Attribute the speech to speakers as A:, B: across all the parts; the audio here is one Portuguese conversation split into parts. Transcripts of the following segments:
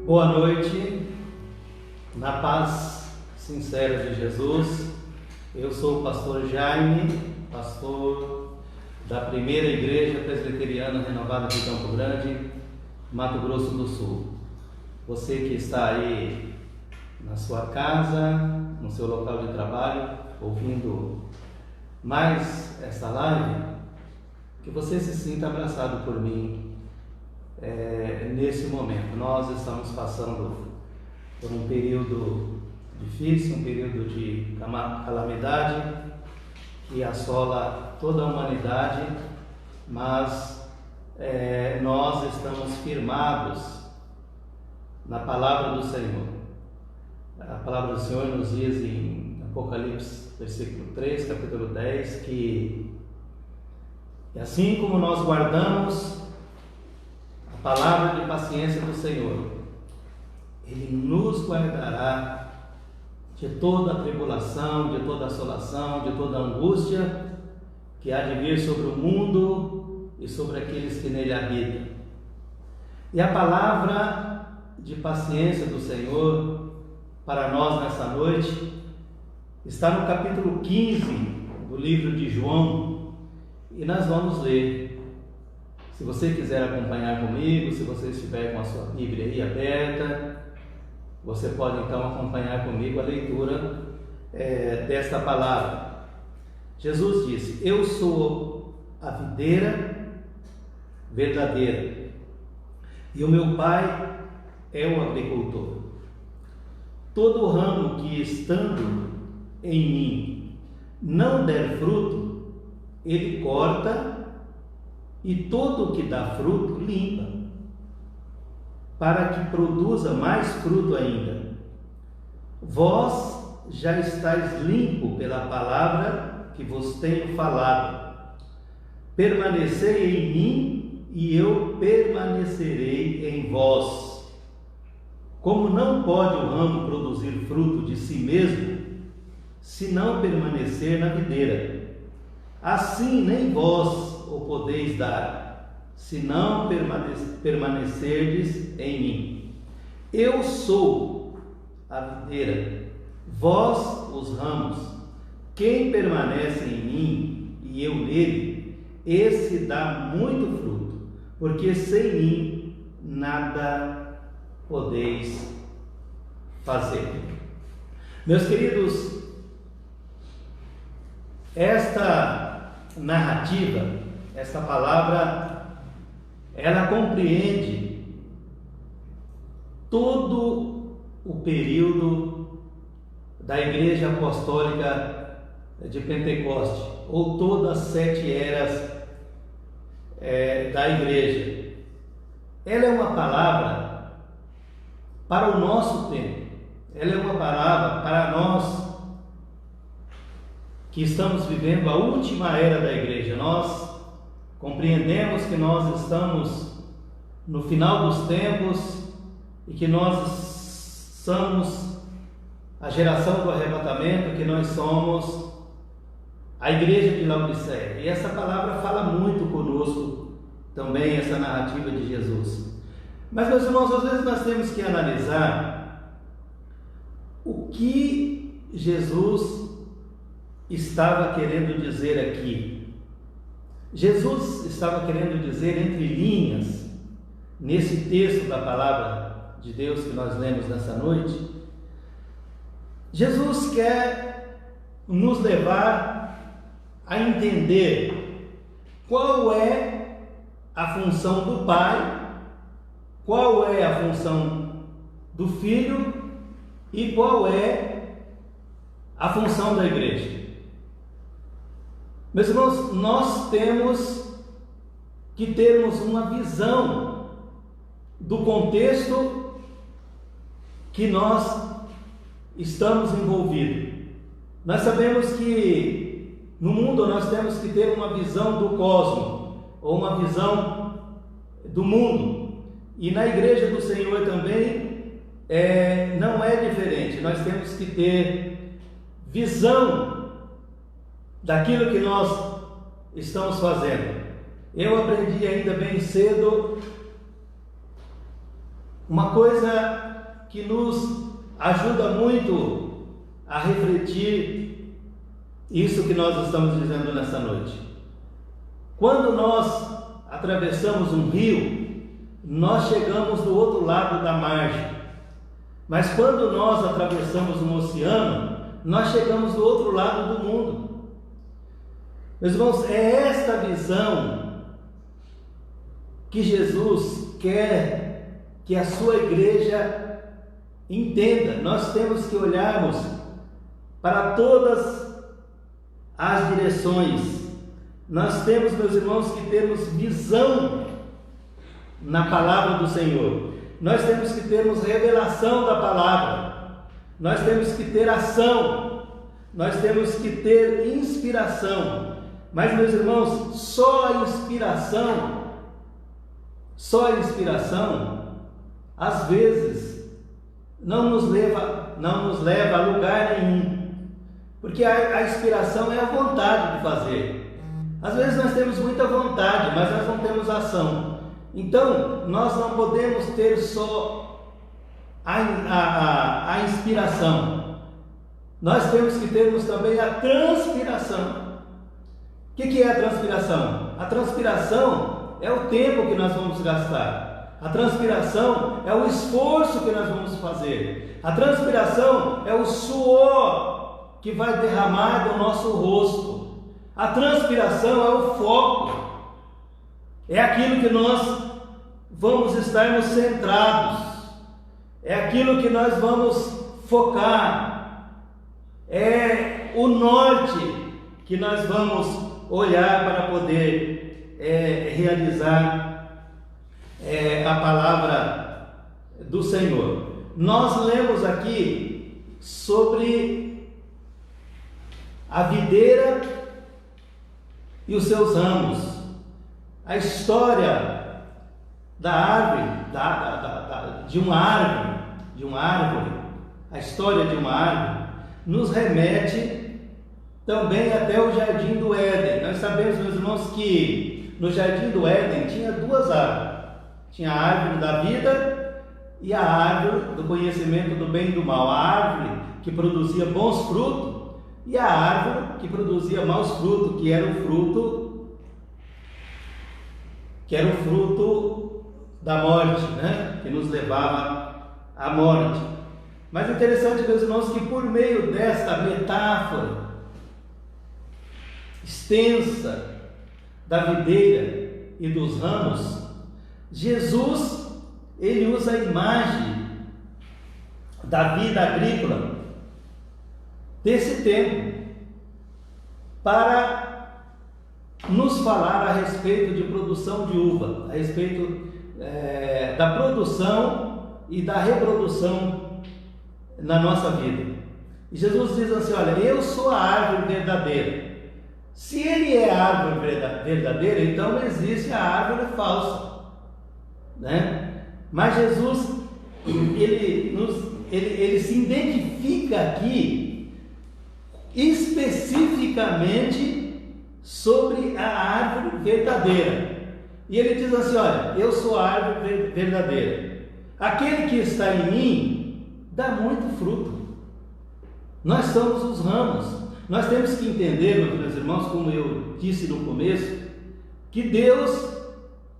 A: Boa noite, na paz sincera de Jesus. Eu sou o pastor Jaime, pastor da primeira igreja presbiteriana renovada de Campo Grande, Mato Grosso do Sul. Você que está aí na sua casa, no seu local de trabalho, ouvindo mais essa live, que você se sinta abraçado por mim nesse momento. Nós estamos passando por um período difícil, um período de calamidade que assola toda a humanidade, mas nós estamos firmados na palavra do Senhor. A palavra do Senhor nos diz em Apocalipse, versículo 3, capítulo 10, que assim como nós guardamos a palavra de paciência do Senhor, Ele nos guardará de toda a tribulação, de toda a assolação, de toda a angústia que há de vir sobre o mundo e sobre aqueles que nele habitam. E a palavra de paciência do Senhor para nós nessa noite está no capítulo 15 do livro de João, e nós vamos ler. Se você quiser acompanhar comigo, se você estiver com a sua Bíblia aí aberta, você pode então acompanhar comigo a leitura desta palavra. Jesus disse: Eu sou a videira verdadeira e o meu Pai é o agricultor. Todo ramo que estando em mim não der fruto, Ele corta, e todo o que dá fruto limpa, para que produza mais fruto ainda. Vós já estáis limpo pela palavra que vos tenho falado. Permanecei em mim e eu permanecerei em vós. Como não pode o ramo produzir fruto de si mesmo, se não permanecer na videira, assim nem vós o podeis dar, se não permanecerdes em mim. Eu sou a videira, vós os ramos. Quem permanece em mim e eu nele, esse dá muito fruto, porque sem mim nada podeis fazer. Meus queridos, esta narrativa, esta palavra, ela compreende todo o período da Igreja Apostólica de Pentecoste, ou todas as 7 eras da Igreja. Ela é uma palavra para o nosso tempo, ela é uma palavra para nós que estamos vivendo a última era da Igreja. Nós compreendemos que nós estamos no final dos tempos e que nós somos a geração do arrebatamento, que nós somos a Igreja de Laodiceia. E essa palavra fala muito conosco também, essa narrativa de Jesus. Mas, meus irmãos, às vezes nós temos que analisar o que Jesus estava querendo dizer aqui. Jesus estava querendo dizer entre linhas, nesse texto da palavra de Deus que nós lemos nessa noite. Jesus quer nos levar a entender qual é a função do Pai, qual é a função do Filho e qual é a função da igreja. Meus irmãos, nós temos que termos uma visão do contexto que nós estamos envolvidos. Nós sabemos que no mundo nós temos que ter uma visão do cosmos, ou uma visão do mundo, e na igreja do Senhor também não é diferente. Nós temos que ter visão daquilo que nós estamos fazendo. Eu aprendi ainda bem cedo uma coisa que nos ajuda muito a refletir isso que nós estamos dizendo nessa noite. Quando nós atravessamos um rio, nós chegamos do outro lado da margem. Mas quando nós atravessamos um oceano, nós chegamos do outro lado do mundo. Meus irmãos, é esta visão que Jesus quer que a sua igreja entenda. Nós temos que olharmos para todas as direções. Nós temos, meus irmãos, que termos visão na palavra do Senhor. Nós temos que termos revelação da palavra. Nós temos que ter ação. Nós temos que ter inspiração. Mas, meus irmãos, só a inspiração, às vezes, não nos leva a lugar nenhum. Porque a inspiração é a vontade de fazer. Às vezes nós temos muita vontade, mas nós não temos ação. Então, nós não podemos ter só a inspiração. Nós temos que termos também a transpiração. O que é a transpiração? A transpiração é o tempo que nós vamos gastar. A transpiração é o esforço que nós vamos fazer. A transpiração é o suor que vai derramar do nosso rosto. A transpiração é o foco. É aquilo que nós vamos estarmos centrados. É aquilo que nós vamos focar. É o norte que nós vamos olhar para poder realizar a palavra do Senhor. Nós lemos aqui sobre a videira e os seus ramos, a história da árvore, de uma árvore, a história de uma árvore nos remete também até o Jardim do Éden. Nós sabemos, meus irmãos, que no Jardim do Éden tinha duas árvores. Tinha a árvore da vida e a árvore do conhecimento do bem e do mal. A árvore que produzia bons frutos e a árvore que produzia maus frutos, que era o fruto da morte, né? Que nos levava à morte. Mas é interessante, meus irmãos, que por meio desta metáfora extensa da videira e dos ramos, Jesus, ele usa a imagem da vida agrícola desse tempo para nos falar a respeito de produção de uva, a respeito da produção e da reprodução na nossa vida. E Jesus diz assim: olha, eu sou a árvore verdadeira. Se ele é a árvore verdadeira, então não existe a árvore falsa, né? Mas Jesus, ele se identifica aqui especificamente sobre a árvore verdadeira. E ele diz assim: olha, eu sou a árvore verdadeira. Aquele que está em mim dá muito fruto. Nós somos os ramos. Nós temos que entender, meus irmãos, como eu disse no começo, que Deus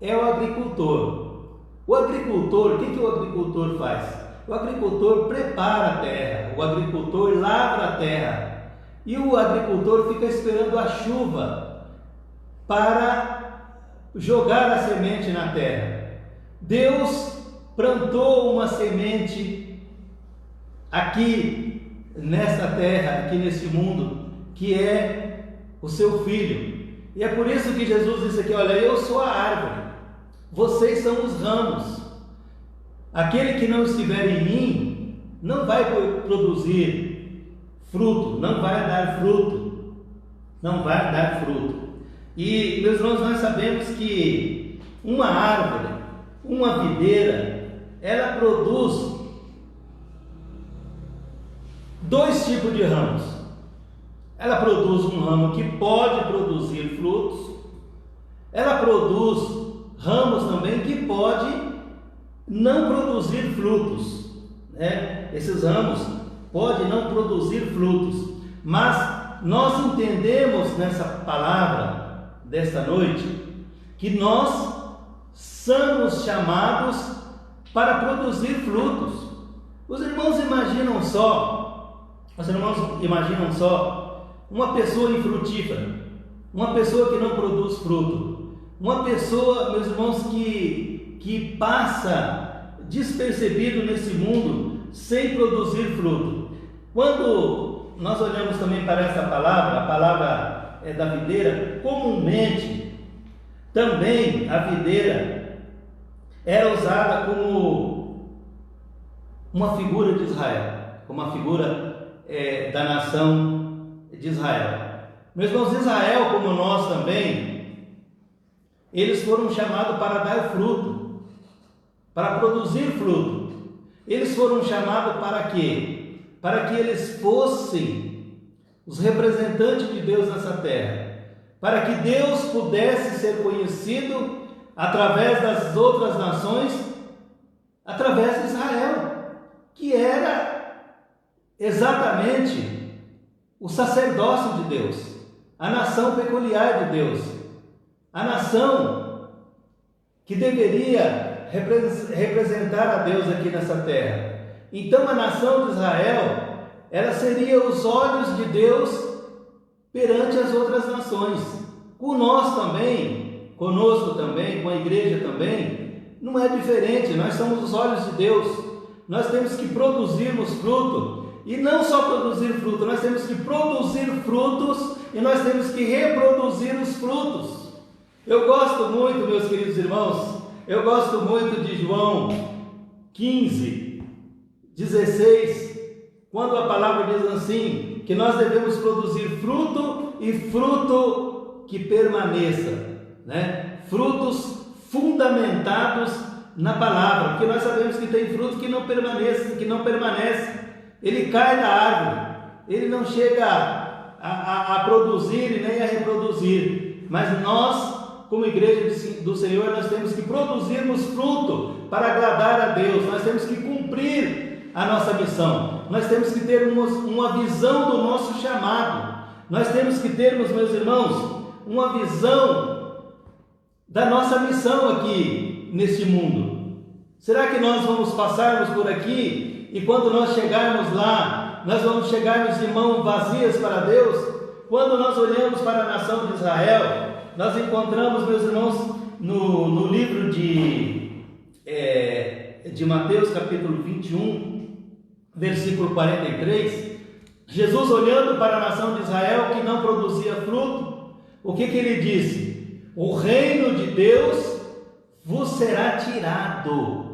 A: é o agricultor. O agricultor, o que o agricultor faz? O agricultor prepara a terra, o agricultor lavra a terra, e o agricultor fica esperando a chuva para jogar a semente na terra. Deus plantou uma semente aqui nesta terra, aqui nesse mundo, que é o seu filho. E é por isso que Jesus disse aqui: olha, eu sou a árvore, vocês são os ramos. Aquele que não estiver em mim não vai produzir fruto, não vai dar fruto. E, meus irmãos, nós sabemos que uma árvore, uma videira, ela produz dois tipos de ramos. Ela produz um ramo que pode produzir frutos. Ela produz ramos também que pode não produzir frutos, né? Esses ramos podem não produzir frutos, mas nós entendemos nessa palavra desta noite que nós somos chamados para produzir frutos. Os irmãos imaginam só uma pessoa infrutífera, uma pessoa que não produz fruto, uma pessoa, meus irmãos, que passa despercebido nesse mundo sem produzir fruto. Quando nós olhamos também para essa palavra, a palavra da videira, comumente também a videira era usada como uma figura de Israel, como uma figura da nação de Israel. Meus irmãos, Israel, como nós também, eles foram chamados para dar fruto, para produzir fruto. Eles foram chamados para quê? Para que eles fossem os representantes de Deus nessa terra, para que Deus pudesse ser conhecido através das outras nações, através de Israel, que era exatamente o sacerdócio de Deus, a nação peculiar de Deus, a nação que deveria representar a Deus aqui nessa terra. Então a nação de Israel, ela seria os olhos de Deus perante as outras nações. Com nós também, conosco também, com a igreja também, não é diferente. Nós somos os olhos de Deus. Nós temos que produzirmos fruto, e não só produzir fruto, nós temos que produzir frutos e nós temos que reproduzir os frutos. Eu gosto muito, meus queridos irmãos, eu gosto muito de João 15, 16, quando a palavra diz assim, que nós devemos produzir fruto e fruto que permaneça, né? Frutos fundamentados na palavra, porque nós sabemos que tem fruto que não permanece, ele cai da árvore, ele não chega a produzir e nem a reproduzir, mas nós, como igreja do Senhor, nós temos que produzirmos fruto para agradar a Deus, nós temos que cumprir a nossa missão, nós temos que ter uma visão do nosso chamado, nós temos que termos, meus irmãos, uma visão da nossa missão aqui neste mundo. Será que nós vamos passarmos por aqui e quando nós chegarmos lá, nós vamos chegarmos de mãos vazias para Deus? Quando nós olhamos para a nação de Israel, nós encontramos, meus irmãos, no livro de Mateus, capítulo 21, versículo 43, Jesus olhando para a nação de Israel que não produzia fruto, o que ele disse? O reino de Deus vos será tirado.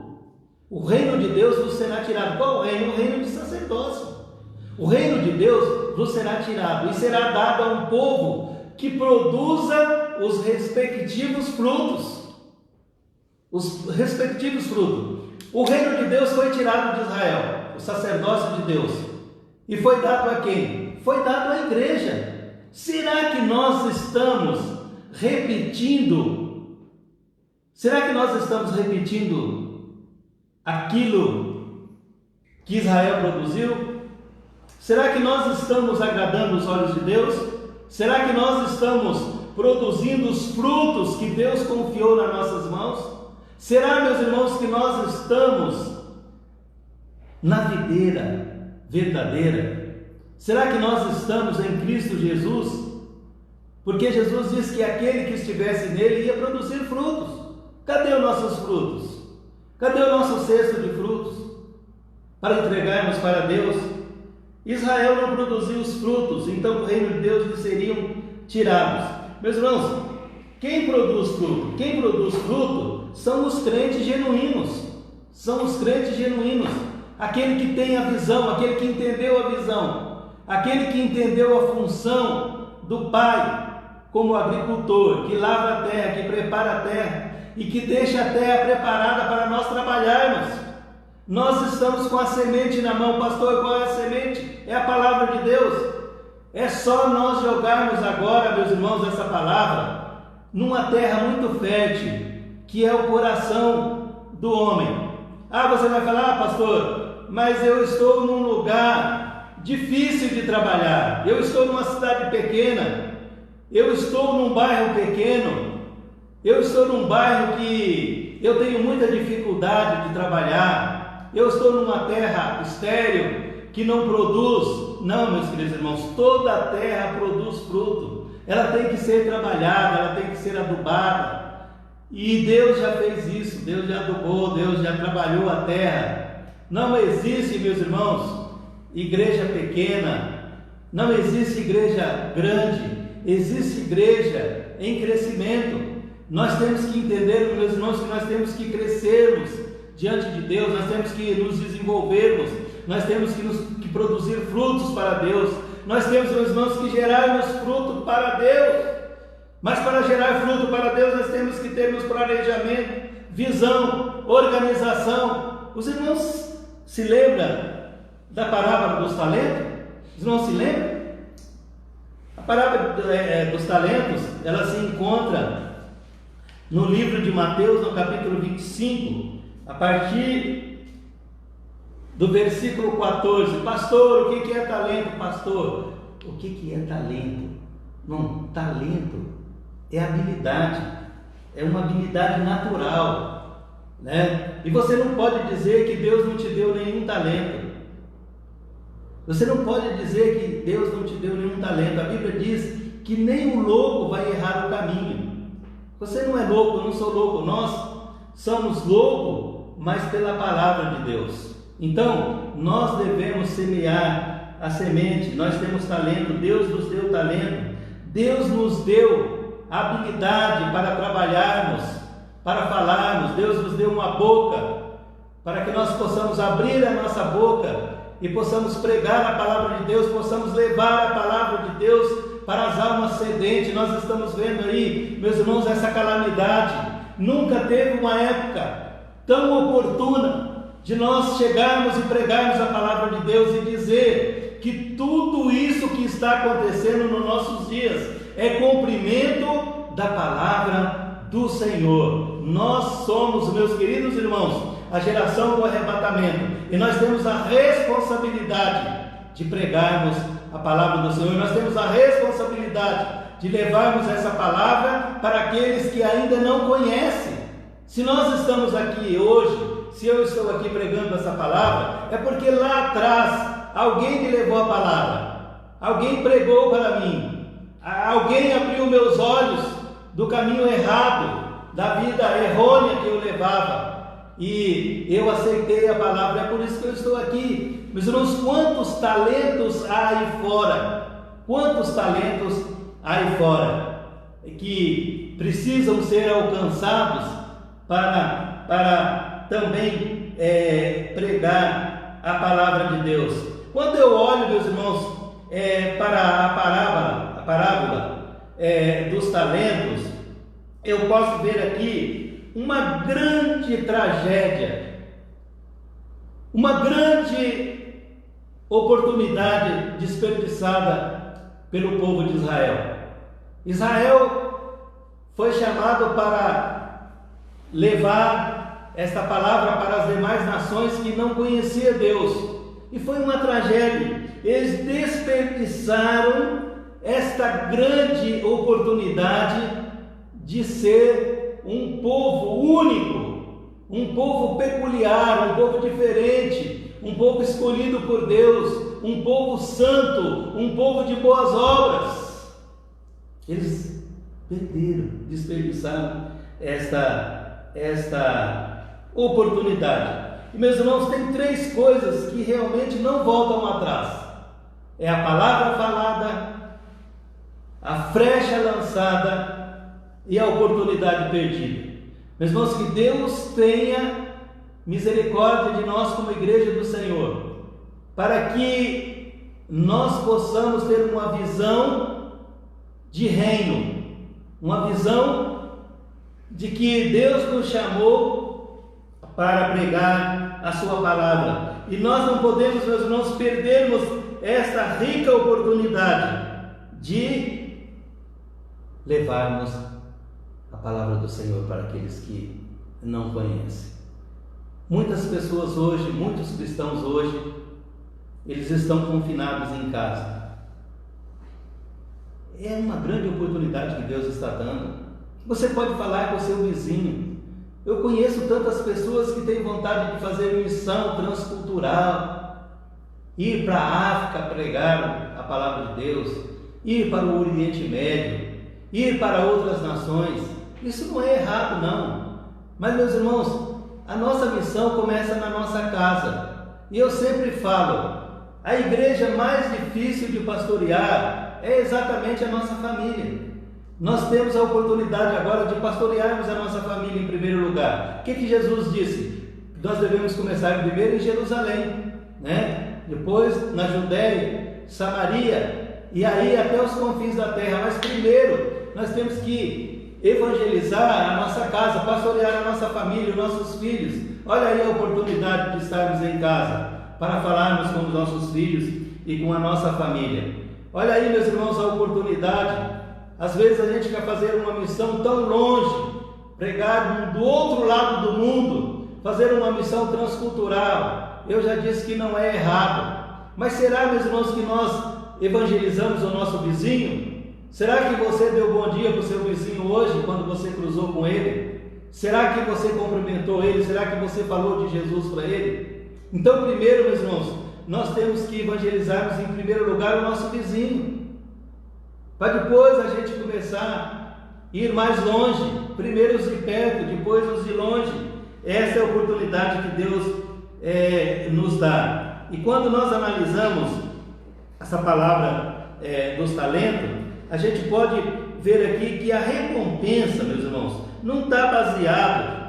A: O reino de Deus vos será tirado. Qual reino? O reino de sacerdócio. O reino de Deus vos será tirado e será dado a um povo que produza os respectivos frutos. Os respectivos frutos. O reino de Deus foi tirado de Israel, o sacerdócio de Deus, e foi dado a quem? Foi dado à igreja. Será que nós estamos repetindo? Será que nós estamos repetindo aquilo que Israel produziu? Será que nós estamos agradando os olhos de Deus? Será que nós estamos produzindo os frutos que Deus confiou nas nossas mãos? Será, meus irmãos, que nós estamos na videira verdadeira? Será que nós estamos em Cristo Jesus? Porque Jesus disse que aquele que estivesse nele ia produzir frutos. Cadê os nossos frutos? Cadê o nosso cesto de frutos para entregarmos para Deus? Israel não produziu os frutos, então o reino de Deus lhe seriam tirados. Meus irmãos, quem produz fruto? Quem produz fruto são os crentes genuínos. São os crentes genuínos. Aquele que tem a visão, aquele que entendeu a visão, aquele que entendeu a função do Pai como agricultor, que lavra a terra, que prepara a terra e que deixa a terra preparada para nós trabalharmos. Nós estamos com a semente na mão. Pastor, qual é a semente? É a palavra de Deus. É só nós jogarmos agora, meus irmãos, essa palavra numa terra muito fértil, que é o coração do homem. Você vai falar, pastor, mas eu estou num lugar difícil de trabalhar, eu estou numa cidade pequena, eu estou num bairro pequeno, eu estou num bairro que eu tenho muita dificuldade de trabalhar, eu estou numa terra estéril que não produz. Não, meus queridos irmãos, toda a terra produz fruto, ela tem que ser trabalhada, ela tem que ser adubada, e Deus já fez isso, Deus já adubou, Deus já trabalhou a terra. Não existe, meus irmãos, igreja pequena, não existe igreja grande, existe igreja em crescimento. Nós temos que entender, meus irmãos, que nós temos que crescermos diante de Deus, nós temos que nos desenvolvermos, nós temos que produzir frutos para Deus, nós temos, meus irmãos, que gerarmos fruto para Deus. Mas para gerar fruto para Deus, nós temos que termos planejamento, visão, organização. Os irmãos se lembram da parábola dos talentos? Os irmãos se lembram? A parábola dos talentos, ela se encontra no livro de Mateus, no capítulo 25, a partir do versículo 14. Pastor, o que é talento? Pastor, o que é talento? Não, talento é habilidade, é uma habilidade natural, né? E você não pode dizer que Deus não te deu nenhum talento. Você não pode dizer que Deus não te deu nenhum talento. A Bíblia diz que nem o louco vai errar o caminho. Você não é louco, eu não sou louco, nós somos loucos, mas pela palavra de Deus. Então, nós devemos semear a semente. Nós temos talento, Deus nos deu talento, Deus nos deu habilidade para trabalharmos, para falarmos. Deus nos deu uma boca para que nós possamos abrir a nossa boca e possamos pregar a palavra de Deus, possamos levar a palavra de Deus para as almas sedentes. Nós estamos vendo aí, meus irmãos, essa calamidade. Nunca teve uma época tão oportuna de nós chegarmos e pregarmos a palavra de Deus e dizer que tudo isso que está acontecendo nos nossos dias é cumprimento da palavra do Senhor. Nós somos, meus queridos irmãos, a geração do arrebatamento, e nós temos a responsabilidade de pregarmos a palavra do Senhor. Nós temos a responsabilidade de levarmos essa palavra para aqueles que ainda não conhecem. Se nós estamos aqui hoje, se eu estou aqui pregando essa palavra, é porque lá atrás alguém me levou a palavra, alguém pregou para mim, alguém abriu meus olhos do caminho errado, da vida errônea que eu levava, e eu aceitei a palavra. É por isso que eu estou aqui. Meus irmãos, quantos talentos há aí fora? Quantos talentos há aí fora que precisam ser alcançados para também pregar a palavra de Deus? Quando eu olho, meus irmãos, para a parábola dos talentos, eu posso ver aqui uma grande tragédia, uma grande oportunidade desperdiçada pelo povo de Israel. Israel foi chamado para levar esta palavra para as demais nações que não conheciam Deus, e foi uma tragédia. Eles desperdiçaram esta grande oportunidade de ser um povo único, um povo peculiar, um povo diferente, um povo escolhido por Deus, um povo santo, um povo de boas obras. Eles perderam, desperdiçaram esta oportunidade. E, meus irmãos, tem três coisas que realmente não voltam atrás: é a palavra falada, a flecha lançada e a oportunidade perdida. Meus irmãos, que Deus tenha misericórdia de nós como igreja do Senhor, para que nós possamos ter uma visão de reino, uma visão de que Deus nos chamou para pregar a sua palavra. E nós não podemos, meus irmãos, perdermos esta rica oportunidade de levarmos a palavra do Senhor para aqueles que não conhecem. Muitas pessoas hoje, muitos cristãos hoje, eles estão confinados em casa. É uma grande oportunidade que Deus está dando. Você pode falar com o seu vizinho. Eu conheço tantas pessoas que têm vontade de fazer missão transcultural, ir para a África pregar a palavra de Deus, ir para o Oriente Médio, ir para outras nações. Isso não é errado, não. Mas, meus irmãos, a nossa missão começa na nossa casa. E eu sempre falo, a igreja mais difícil de pastorear é exatamente a nossa família. Nós temos a oportunidade agora de pastorearmos a nossa família em primeiro lugar. O que Jesus disse? Nós devemos começar primeiro em Jerusalém, né? Depois na Judéia, Samaria e aí até os confins da terra. Mas primeiro nós temos que evangelizar a nossa casa, pastorear a nossa família, os nossos filhos. Olha aí a oportunidade de estarmos em casa para falarmos com os nossos filhos e com a nossa família. Olha aí, meus irmãos, a oportunidade. Às vezes a gente quer fazer uma missão tão longe, pregar do outro lado do mundo, fazer uma missão transcultural. Eu já disse que não é errado. Mas será, meus irmãos, que nós evangelizamos o nosso vizinho? Será que você deu bom dia para o seu vizinho hoje, quando você cruzou com ele? Será que você cumprimentou ele? Será que você falou de Jesus para ele? Então, primeiro, meus irmãos, nós temos que evangelizarmos em primeiro lugar o nosso vizinho, para depois a gente começar a ir mais longe, primeiro os de perto, depois os de longe. Essa é a oportunidade que Deus nos dá. E quando nós analisamos essa palavra dos talentos, a gente pode ver aqui que a recompensa, meus irmãos, não está baseado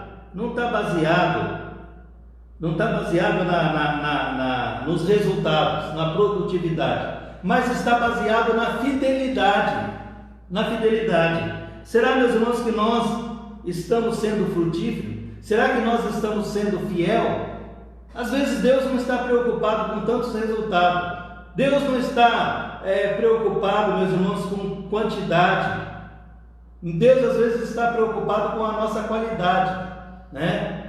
A: nos resultados, na produtividade, mas está baseado na fidelidade. Será, meus irmãos, que nós estamos sendo frutíferos? Será que nós estamos sendo fiel? Às vezes Deus não está preocupado com tantos resultados. Deus não está preocupado, meus irmãos, com quantidade. Deus às vezes está preocupado com a nossa qualidade, né?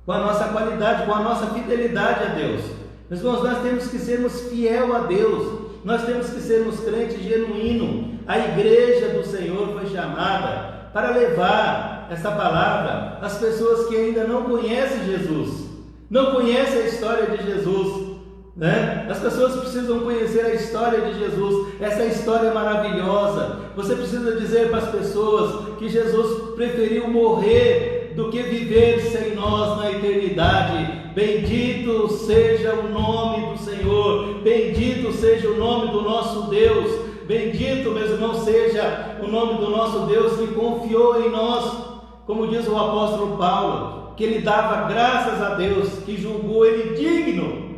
A: Com a nossa qualidade, com a nossa fidelidade a Deus. Meus irmãos, nós temos que sermos fiel a Deus. Nós temos que sermos crentes genuínos. A igreja do Senhor foi chamada para levar essa palavra às pessoas que ainda não conhecem Jesus, não conhecem a história de Jesus, né? As pessoas precisam conhecer a história de Jesus, essa história maravilhosa. Você precisa dizer para as pessoas que Jesus preferiu morrer do que viver sem nós na eternidade. Bendito seja o nome do Senhor, bendito seja o nome do nosso Deus, bendito, meus irmãos, seja o nome do nosso Deus que confiou em nós, como diz o apóstolo Paulo, que ele dava graças a Deus, que julgou ele digno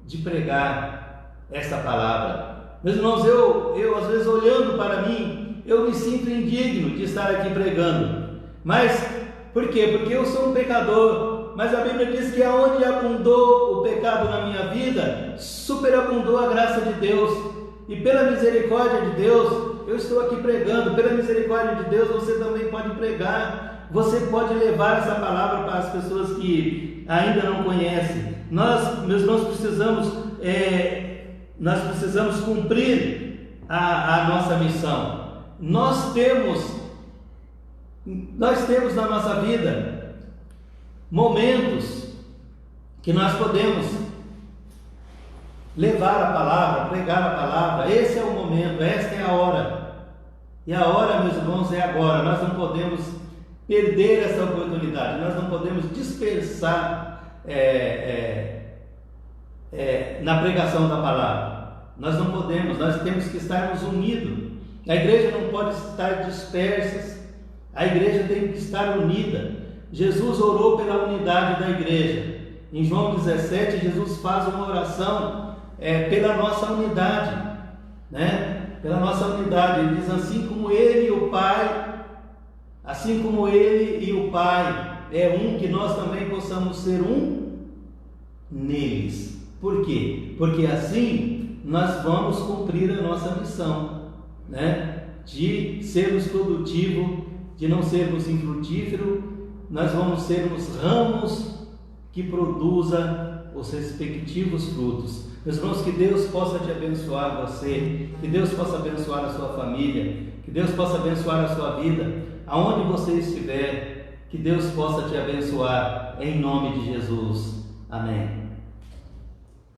A: de pregar essa palavra. Meus irmãos, eu às vezes olhando para mim, eu me sinto indigno de estar aqui pregando. Mas, por quê? Porque eu sou um pecador. Mas a Bíblia diz que aonde abundou o pecado na minha vida, superabundou a graça de Deus. E pela misericórdia de Deus, eu estou aqui pregando. Pela misericórdia de Deus, você também pode pregar. Você pode levar essa palavra para as pessoas que ainda não conhecem. Nós, meus irmãos, precisamos cumprir a nossa missão. Nós temos na nossa vida momentos que nós podemos levar a palavra, pregar a palavra. Esse é o momento, esta é a hora. E a hora, meus irmãos, é agora. Nós não podemos perder essa oportunidade, nós não podemos dispersar na pregação da palavra. Nós não podemos, nós temos que estarmos unidos. A igreja não pode estar dispersa, a igreja tem que estar unida. Jesus orou pela unidade da igreja. Em João 17, Jesus faz uma oração pela nossa unidade, né? Pela nossa unidade. Ele diz: assim como Ele e o Pai é um, que nós também possamos ser um neles. Por quê? Porque assim nós vamos cumprir a nossa missão, né? De sermos produtivos, de não sermos infrutíferos. Nós vamos sermos ramos que produza os respectivos frutos. Meus irmãos, que Deus possa te abençoar você, que Deus possa abençoar a sua família, que Deus possa abençoar a sua vida, aonde você estiver, que Deus possa te abençoar, em nome de Jesus. Amém.